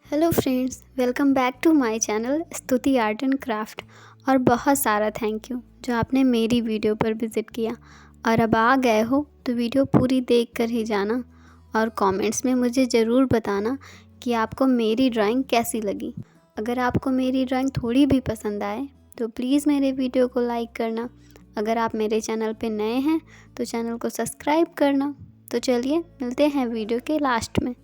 Hello friends, welcome back to my channel Stuti art and craft. और बहुत सारा thank you जो आपने मेरी वीडियो पर विज़िट किया। और अब आ गए हो तो वीडियो पूरी देख कर ही जाना और कमेंट्स में मुझे ज़रूर बताना कि आपको मेरी ड्राइंग कैसी लगी। अगर आपको मेरी ड्राइंग थोड़ी भी पसंद आए तो प्लीज़ मेरे वीडियो को लाइक करना। अगर आप मेरे चैनल पे नए हैं तो चैनल को सब्सक्राइब करना। तो चलिए मिलते हैं वीडियो के लास्ट में।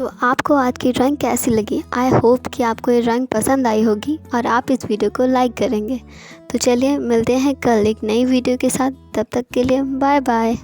तो आपको आज की ड्राइंग कैसी लगी? आई होप कि आपको ये ड्राइंग पसंद आई होगी और आप इस वीडियो को लाइक करेंगे। तो चलिए मिलते हैं कल एक नई वीडियो के साथ, तब तक के लिए बाय बाय।